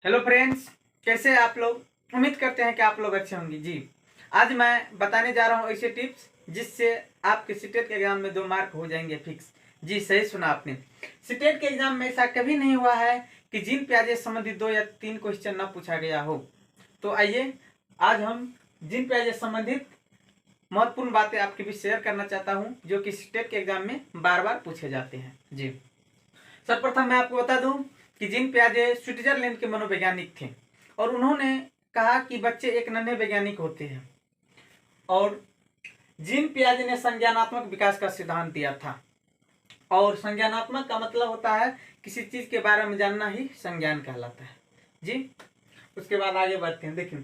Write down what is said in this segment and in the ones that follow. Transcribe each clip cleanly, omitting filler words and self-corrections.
Hello friends, कैसे हैं आप लोग। उम्मीद करते हैं कि आप लोग अच्छे होंगे। जी, आज मैं बताने जा रहा हूँ ऐसे टिप्स जिससे आपके सीटेट के एग्जाम में 2 मार्क हो जाएंगे फिक्स। जी, सही सुना आपने। सीटेट के एग्जाम में ऐसा कभी नहीं हुआ है कि जिन प्याजे संबंधित 2 या 3 क्वेश्चन न पूछा गया हो। तो आइए आज हम जिन प्याजे संबंधित महत्वपूर्ण बातें आपके बीच शेयर करना चाहता हूँ जो कि सीटेट के एग्जाम में बार बार पूछे जाते हैं। जी, सर्वप्रथम मैं आपको बता दूं कि जीन पियाजे स्विट्जरलैंड के मनोवैज्ञानिक थे और उन्होंने कहा कि बच्चे एक नन्हे वैज्ञानिक होते हैं। और जीन पियाजे ने संज्ञानात्मक विकास का सिद्धांत दिया था। और संज्ञानात्मक का मतलब होता है किसी चीज के बारे में जानना ही संज्ञान कहलाता है। जी, उसके बाद आगे बढ़ते हैं। देखिए,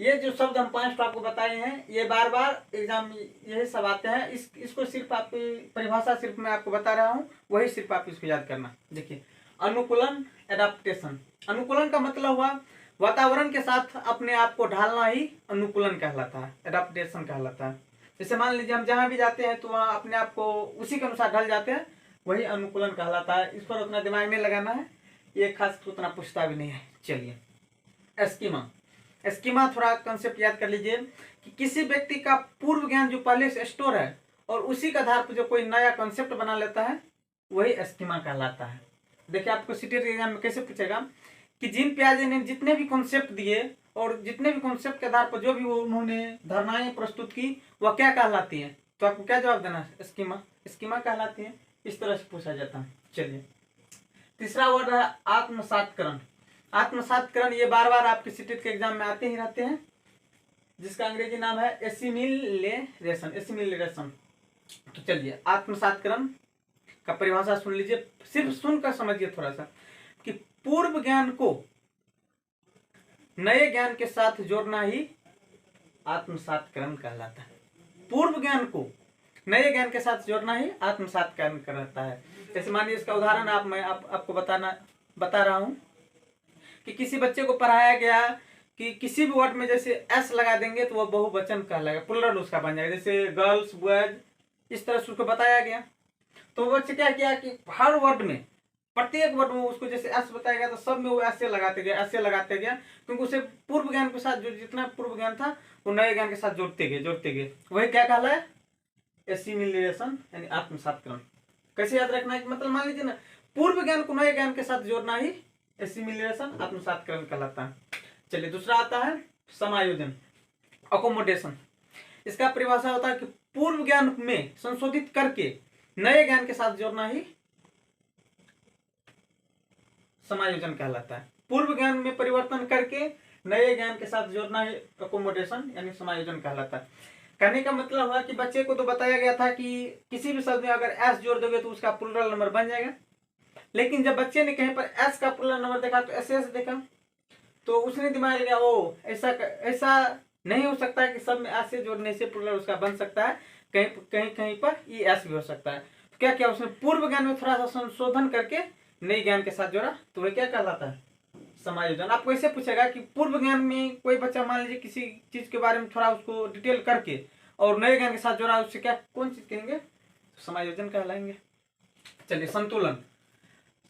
ये जो शब्द हम 5 आपको बताए हैं, ये बार बार एग्जाम यही सब आते हैं। इसको सिर्फ आपकी परिभाषा सिर्फ मैं आपको बता रहा हूँ, वही सिर्फ आप इसको याद करना। देखिए, अनुकूलन, एडाप्टेशन। अनुकूलन का मतलब हुआ वातावरण के साथ अपने आप को ढालना ही अनुकूलन कहलाता है, एडाप्टेशन कहलाता है। जैसे मान लीजिए हम जहाँ भी जाते हैं तो वहाँ अपने आप को उसी के अनुसार ढल जाते हैं, वही अनुकूलन कहलाता है। इस पर उतना दिमाग नहीं लगाना है, ये खास उतना पूछता भी नहीं है। चलिए, एस्कीमा। एस्कीमा थोड़ा कंसेप्ट याद कर लीजिए कि किसी व्यक्ति का पूर्व ज्ञान जो पहले से स्टोर है और उसी के आधार पर जो कोई नया कंसेप्ट बना लेता है, वही एस्कीमा कहलाता है। देखिए, आपको सीटेट एग्जाम में कैसे पूछेगा कि जीन पियाजे ने जितने भी कॉन्सेप्ट दिए और जितने भी कॉन्सेप्ट के आधार पर जो भी वो उन्होंने धारणाएं प्रस्तुत की, वह क्या कहलाती है। तो आपको क्या जवाब देना है? एस्कीमा। एस्कीमा कहलाती है। इस तरह से पूछा जाता है। चलिए, तीसरा वर्ड है आत्मसातकरण। आत्मसातकरण ये बार बार आपके सीटेट के एग्जाम में आते ही रहते हैं, जिसका अंग्रेजी नाम है एसिमिलेशन। एसिमिलेशन। तो चलिए, आत्मसातकरण का परिभाषा सुन लीजिए, सिर्फ सुनकर समझिए थोड़ा सा कि पूर्व ज्ञान को नए ज्ञान के साथ जोड़ना ही आत्मसातकरण कहलाता है। पूर्व ज्ञान को नए ज्ञान के साथ जोड़ना ही आत्मसातकरण कहलाता है। जैसे मानिए, इसका उदाहरण मैं आपको बता रहा हूं कि किसी बच्चे को पढ़ाया गया कि किसी भी वर्ड में जैसे एस लगा देंगे तो वह बहुवचन कहलाएगा, प्लुरल उसका बन जाएगा। जैसे गर्ल्स, बॉयज, इस तरह से उसको बताया गया। तो वो बच्चे क्या किया कि हर वर्ड में, प्रत्येक वर्ड में उसको जैसे एस बताया गया तो सब में वो ऐसे लगाते गया, क्योंकि उसे पूर्व ज्ञान के साथ जो जितना पूर्व ज्ञान था वो नए ज्ञान के साथ जोड़ते गए। वही क्या कहला है? एसिमिलेशन, यानी आत्मसातकरण। कैसे याद रखना है? मतलब मान लीजिए ना, पूर्व ज्ञान को नए ज्ञान के साथ जोड़ना ही एसिमिलेशन, आत्मसातकरण कहलाता है। चलिए, दूसरा आता है समायोजन, अकोमोडेशन। इसका परिभाषा होता है कि पूर्व ज्ञान में संशोधित करके नए ज्ञान के साथ जोड़ना ही समायोजन कहलाता है। पूर्व ज्ञान में परिवर्तन करके नए ज्ञान के साथ जोड़ना ही अकोमोडेशन यानी समायोजन कहलाता है। कहने का मतलब हुआ कि बच्चे को तो बताया गया था कि किसी भी शब्द में अगर एस जोड़ दोगे तो उसका प्लुरल नंबर बन जाएगा, लेकिन जब बच्चे ने कहीं पर एस का प्लुरल नंबर देखा तो एस देखा तो उसने दिमाग लगाया, ओ ऐसा नहीं हो सकता है कि सब में एस से जोड़ने से प्लुरल उसका बन सकता है, कहीं पर ई एस भी हो सकता है। तो क्या किया उसने? पूर्व ज्ञान में थोड़ा सा संशोधन करके नई ज्ञान के साथ जोड़ा, तो वह क्या कहलाता है? समायोजन। आपको ऐसे पूछेगा कि पूर्व ज्ञान में कोई बच्चा मान लीजिए किसी चीज के बारे में थोड़ा उसको डिटेल करके और नए ज्ञान के साथ जोड़ा, उससे क्या कौन चीज कहेंगे? समायोजन कहलाएंगे। चलिए, संतुलन।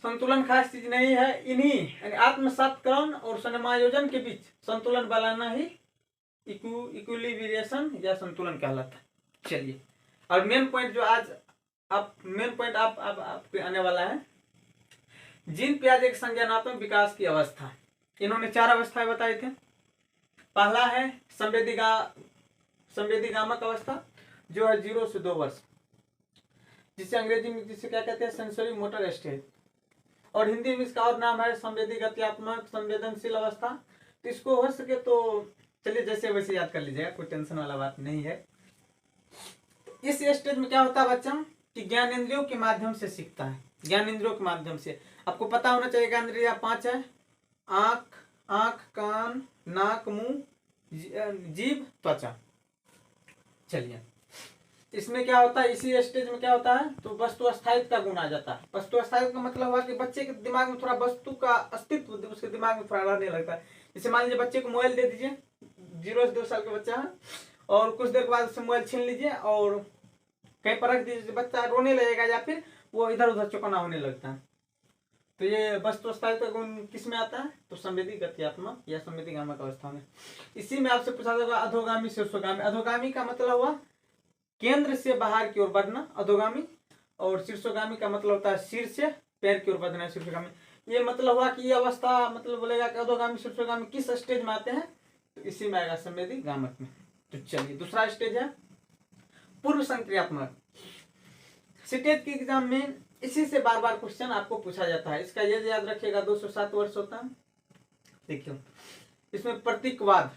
संतुलन खास चीज नहीं है, इन्हीं यानी आत्मसातकरण और समायोजन के बीच संतुलन बनाना ही इक्विलिब्रिएशन या संतुलन कहलाता है। चलिए, और मेन पॉइंट जो आज आपके आने वाला है, जीन पियाजे के संज्ञानात्मक विकास की अवस्था। इन्होंने 4 अवस्थाएं बताए थे। पहला है संवेदीगामक अवस्था, जो है 0 से 2 वर्ष, जिसे अंग्रेजी में जिसे क्या कहते हैं? Sensory motor stage. और हिंदी में इसका और नाम है संवेदी गत्यात्मक संवेदनशील अवस्था। तो इसको हो सके तो चलिए जैसे वैसे याद कर लीजिएगा, कोई टेंशन वाला बात नहीं है। इस स्टेज में क्या होता है बच्चा कि ज्ञानेंद्रियों के माध्यम से सीखता है। ज्ञानेंद्रियों के माध्यम से आपको पता होना चाहिए ज्ञानेंद्रिय 5 है: आंख, कान, नाक, मुंह, जीभ, त्वचा। चलिए, इसमें क्या होता है? इसी स्टेज में क्या होता है? तो वस्तु स्थायित्व का गुण आ जाता है। वस्तु स्थायित्व का मतलब हुआ कि बच्चे के दिमाग में थोड़ा वस्तु का अस्तित्व उसके दिमाग में थोड़ा रहने लगता है। जैसे मान लीजिए बच्चे को मोबाइल दे दीजिए, 0 से 2 साल का बच्चा है, और कुछ देर के बाद उससे मोबाइल छीन लीजिए और कहीं पर रख दीजिए, बच्चा रोने लगेगा या फिर वो इधर उधर चौकना होने लगता है। तो ये वस्तु स्थायित्व गुण किस में आता है? तो संवेदी गत्यात्मक या संवेदी गामक अवस्था में। इसी में आपसे पूछा जाएगा अधोगामी शीर्षोगामी। अधोगामी का मतलब हुआ केंद्र से बाहर की ओर बढ़ना अधोगामी, और शीर्षोगामी का मतलब होता है सिर से पैर की ओर बढ़ना शीर्षोगामी। ये मतलब हुआ कि ये अवस्था मतलब बोलेगा कि अधोगामी शीर्षोगामी किस स्टेज में आते हैं? तो इसी में आएगा संवेदी गामक में। तो चलिए दूसरा स्टेज है पूर्व संक्रियात्मक। सीटेट के एग्जाम में इसी से बार बार क्वेश्चन आपको पूछा जाता है। इसका ये याद रखिएगा 207 वर्ष होता है। देखियो इसमें प्रतीकवाद,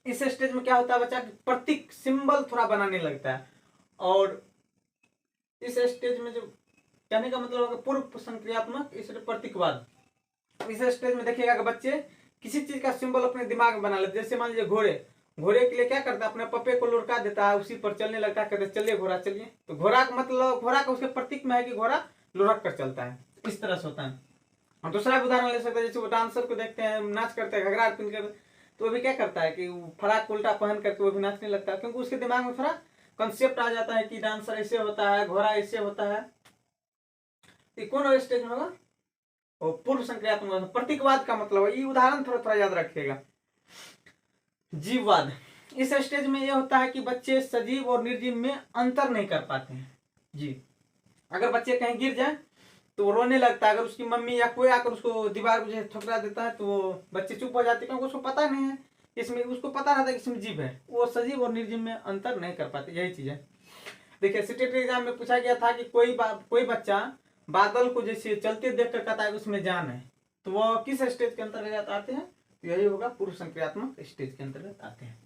इस स्टेज में क्या होता है बच्चा, प्रतीक सिंबल थोड़ा बनाने लगता है। और इस स्टेज में जो कहने का मतलब होगा पूर्व संक्रियात्मक, इस प्रतीकवाद। इस स्टेज में देखिएगा कि बच्चे किसी चीज का सिंबल अपने दिमाग में बना लेते। जैसे मान लीजिए घोड़े, घोड़े के लिए क्या करता है, अपने पप्पे को लुढ़का देता है, उसी पर चलने लगता है, कहते चलिए घोड़ा चलिए। तो घोड़ा का मतलब घोड़ा का उसके प्रतीक में है कि घोड़ा लुढ़क कर चलता है, इस तरह से होता है। और दूसरा उदाहरण ले सकते हैं, जैसे वो डांसर को देखते हैं नाच करते हैं घघरा पहन कर, तो वो भी क्या करता है कि फराक उल्टा पहन करके वो भी नाचने लगता है, क्योंकि उसके दिमाग में थोड़ा कंसेप्ट आ जाता है कि डांसर ऐसे होता है, घोड़ा ऐसे होता है। तो कौन स्टेज में होगा? और पूर्व संक्रियात्मक। प्रतीकवाद का मतलब है, ये उदाहरण थोड़ा थोड़ा याद रखिएगा। जीववाद, इस स्टेज में यह होता है कि बच्चे सजीव और निर्जीव में अंतर नहीं कर पाते हैं। जी, अगर बच्चे कहीं गिर जाए तो वो रोने लगता है। अगर उसकी मम्मी या कोई आकर उसको दीवार को ठुकरा देता है तो वो बच्चे चुप हो जाते हैं, क्योंकि उसको पता नहीं है इसमें, उसको पता रहता है कि इसमें जीव है। वो सजीव और निर्जीव में अंतर नहीं कर पाते, यही चीज है। देखिए सीटेट एग्जाम में पूछा गया था कि कोई बच्चा बादल को जैसे चलते देख कर कहता है उसमें जान है, तो वो किस स्टेज के अंतर्गत आते हैं? तो यही होगा पूर्व संक्रियात्मक स्टेज के अंतर्गत आते हैं।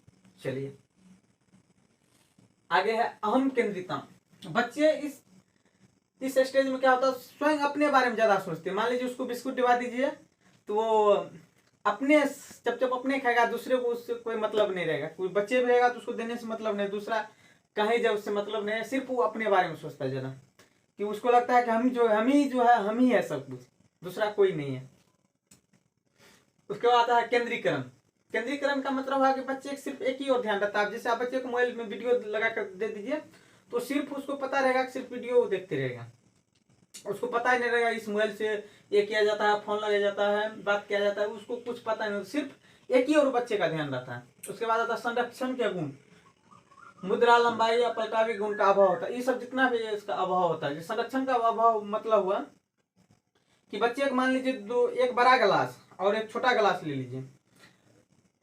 चलिए आगे है अहम केंद्रिता। बच्चे इस स्टेज में क्या होता है, स्वयं अपने बारे में ज्यादा सोचते हैं। मान लीजिए उसको बिस्कुट दिवा दीजिए तो वो अपने जब अपने खाएगा, दूसरे को उससे कोई मतलब नहीं रहेगा। कोई बच्चे भी रहेगा तो उसको देने से मतलब नहीं, दूसरा कहीं जब उससे मतलब नहीं है, सिर्फ वो अपने बारे में सोचता है ज्यादा, कि उसको लगता है कि हम ही है सब कुछ, दूसरा कोई नहीं है। उसके बाद आता है केंद्रीकरण। केंद्रीकरण का मतलब है कि बच्चे सिर्फ एक ही और ध्यान रहता है। जैसे आप बच्चे को मोबाइल में वीडियो लगा कर दे दीजिए तो सिर्फ उसको पता रहेगा कि सिर्फ वीडियो देखते रहेगा, उसको पता ही नहीं रहेगा इस मोबाइल से ये किया जाता है, फोन लगाया जाता है, बात किया जाता है, उसको कुछ पता नहीं, सिर्फ एक ही और बच्चे का ध्यान रहता है। उसके बाद आता है संरक्षण के गुण। मुद्रा, लंबाई या पलटावे गुण का अभाव होता है। ये सब जितना भी है इसका अभाव होता है। संरक्षण का अभाव मतलब हुआ कि बच्चे को मान लीजिए एक बड़ा गिलास और एक छोटा गिलास ले लीजिए।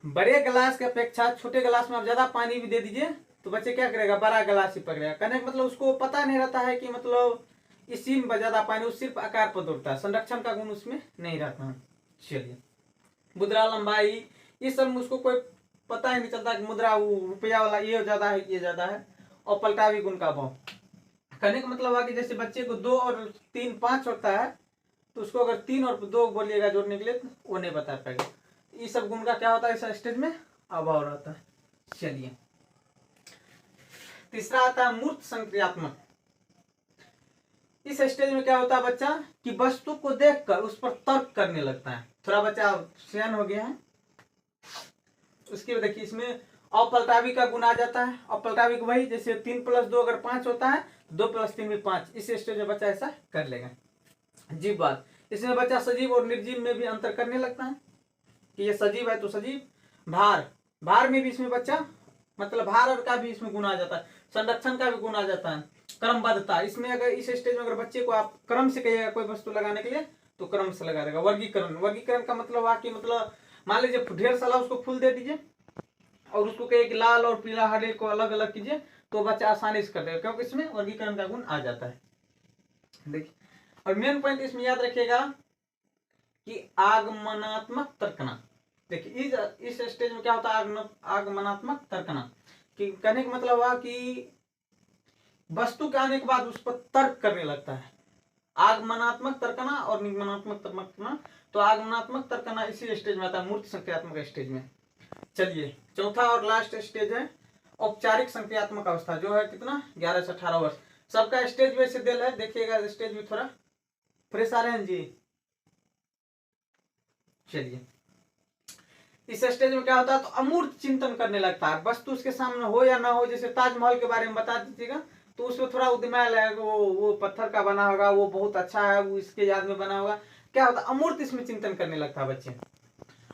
बड़े गिलास की अपेक्षा छोटे गिलास में आप ज्यादा पानी भी दे दीजिए तो बच्चे क्या करेगा, बड़ा गिलास ही पकड़ेगा। कहने का मतलब उसको पता नहीं रहता है कि मतलब इसी में ज्यादा पानी, उस सिर्फ आकार पर दौड़ता है, संरक्षण का गुण उसमें नहीं रहता है। चलिए मुद्रा, लंबाई, ये सब में उसको कोई पता ही नहीं चलता कि मुद्रा रुपया वाला ये ज्यादा है, ये ज्यादा है। और पलटावी गुण का अभाव, कहने का मतलब है कि जैसे बच्चे को 2 और 3 5 होता है तो उसको अगर 3 और 2 बोलिएगा जोड़ने के लिए तो वो नहीं बता पाएगा। ये सब गुण का क्या होता है इस स्टेज में अभाव रहता है। चलिए तीसरा आता है मूर्त संक्रियात्मक। इस स्टेज में क्या होता है बच्चा कि वस्तु को देखकर उस पर तर्क करने लगता है। थोड़ा बच्चा सयान हो गया है। उसके बाद देखिए इसमें अपलटावी का गुण आ जाता है। अपलटावी को वही जैसे 3 + 2 अगर 5 होता है, 2 + 3 भी 5। इस स्टेज में बच्चा ऐसा कर लेगा। जीव बात, इसमें बच्चा सजीव और निर्जीव में भी अंतर करने लगता है कि ये सजीव है तो सजीव। भार में भी इसमें बच्चा मतलब भार और का भी इसमें गुण आ जाता है। संरक्षण का भी गुण आ जाता है। क्रमबद्धता, इसमें अगर इस स्टेज में अगर बच्चे को आप क्रम से कहिएगा कोई वस्तु लगाने के लिए तो क्रम से लगा देगा। वर्गीकरण का मतलब हुआ कि मतलब मान लीजिए ढेर सारा उसको फूल दे दीजिए और उसको कहिए कि लाल और पीला हरे को अलग अलग कीजिए तो बच्चा आसानी से कर देगा, क्योंकि इसमें वर्गीकरण का गुण आ जाता है। देखिए और मेन पॉइंट इसमें याद रखिएगा कि आगमनात्मक तर्कना। देखिए इस स्टेज में क्या होता है, आगमनात्मक तर्कना कि कहने का मतलब हुआ कि वस्तु के आने के बाद उस पर तर्क करने लगता है। आगमनात्मक तर्कना और निगमनात्मक तर्कना। तो आगमनात्मक तर्कना इसी स्टेज में आता है, मूर्त संक्रियात्मक स्टेज में। चलिए चौथा और लास्ट स्टेज है औपचारिक संक्रियात्मक अवस्था, जो है कितना 11 से 18 वर्ष। सबका स्टेज वैसे दिल है, देखिएगा स्टेज में थोड़ा फ्रेश आ रहे हैं जी। चलिए इस स्टेज में क्या होता है तो अमूर्त चिंतन करने लगता है। वस्तु उसके सामने हो या ना हो, जैसे ताजमहल के बारे में बता दीजिएगा तो उसमें थोड़ा उद्यमाल है, वो पत्थर का बना होगा, वो बहुत अच्छा है, वो इसके याद में बना होगा, क्या होता है अमूर्त इसमें चिंतन करने लगता है बच्चे।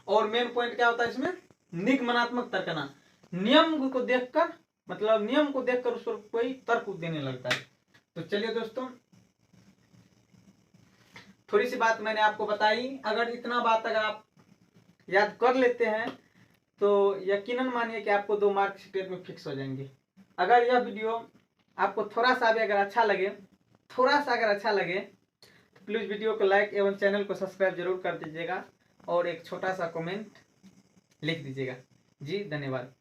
और मेन पॉइंट क्या होता है इसमें, निगमनात्मक तर्कना, नियम को देखकर, मतलब नियम को देखकर उस पर कोई तर्क देने लगता है। तो चलिए दोस्तों, थोड़ी सी बात मैंने आपको बताई, अगर इतना बात अगर आप याद कर लेते हैं तो यकीनन मानिए कि आपको 2 मार्क स्टेट में फिक्स हो जाएंगे। अगर यह वीडियो आपको थोड़ा सा भी अगर अच्छा लगे, थोड़ा सा अगर अच्छा लगे तो प्लीज़ वीडियो को लाइक एवं चैनल को सब्सक्राइब जरूर कर दीजिएगा और एक छोटा सा कमेंट लिख दीजिएगा। जी धन्यवाद।